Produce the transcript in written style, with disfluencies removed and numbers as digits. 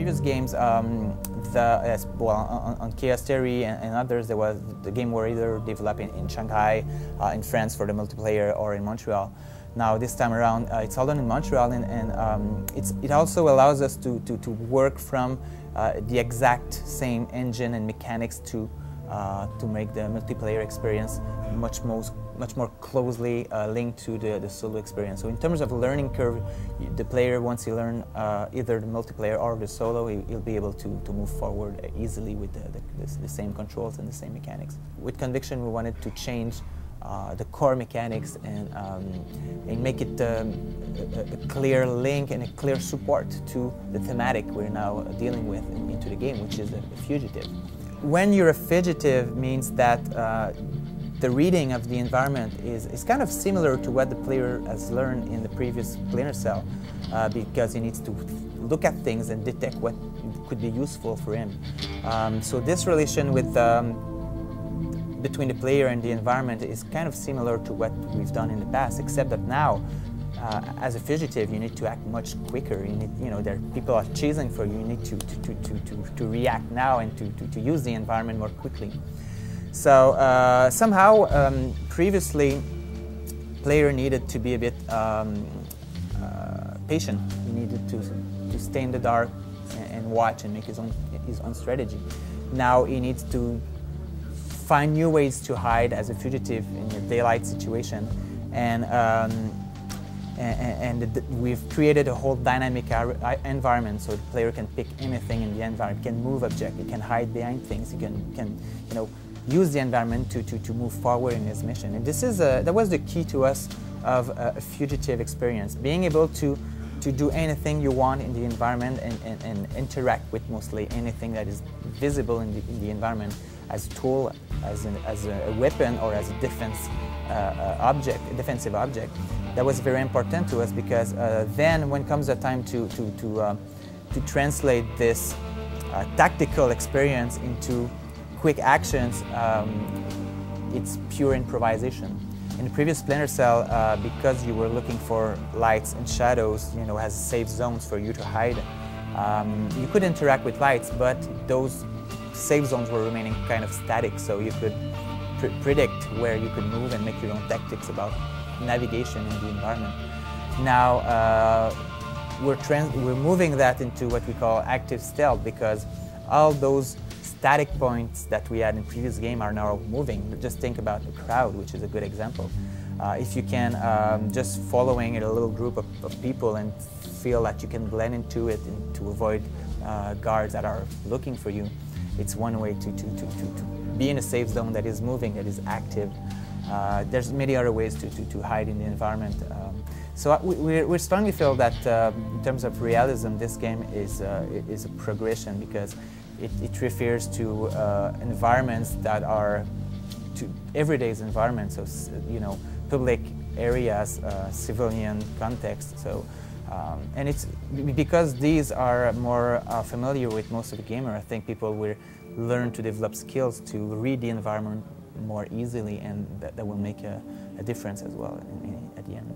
previous games, on Chaos Theory and others, there was the game were either developed in Shanghai, in France for the multiplayer, or in Montreal. Now this time around, it's all done in Montreal, and it also allows us to work from the exact same engine and mechanics to make the multiplayer experience much more closely linked to the solo experience. So in terms of learning curve, the player, once he learns either the multiplayer or the solo, he'll be able to move forward easily with the same controls and the same mechanics. With Conviction, we wanted to change the core mechanics and make it a clear link and a clear support to the thematic we're now dealing with into the game, which is a fugitive. When you're a fugitive means that the reading of the environment is kind of similar to what the player has learned in the previous Splinter Cell, because he needs to look at things and detect what could be useful for him. So this relation with between the player and the environment is kind of similar to what we've done in the past, except that now, as a fugitive, you need to act much quicker. There people are chasing for you. You need to react now and to use the environment more quickly. So somehow, previously, player needed to be a bit patient. He needed to stay in the dark and watch and make his own strategy. Now he needs to find new ways to hide as a fugitive in a daylight situation, and we've created a whole dynamic environment, so the player can pick anything in the environment, can move objects, he can hide behind things, he can use the environment to move forward in his mission. And this is that was the key to us of a fugitive experience, being able to do anything you want in the environment and interact with mostly anything that is visible in the environment as a tool, as a weapon, or as a defensive object. That was very important to us, because then when comes the time to translate this tactical experience into quick actions, it's pure improvisation. In the previous Splinter Cell, because you were looking for lights and shadows, as safe zones for you to hide, you could interact with lights, but those safe zones were remaining kind of static, so you could predict where you could move and make your own tactics about navigation in the environment. Now we're moving that into what we call active stealth, because all those static points that we had in previous game are now moving. Just think about the crowd, which is a good example. If you can just following a little group of people and feel that you can blend into it and to avoid guards that are looking for you, it's one way to be in a safe zone that is moving, that is active. There's many other ways to hide in the environment. So we strongly feel that in terms of realism, this game is a progression, because it refers to environments that are to everyday environments, so public areas, civilian context. So and it's because these are more familiar with most of the gamer. I think people will learn to develop skills to read the environment more easily, and that will make a difference as well at the end.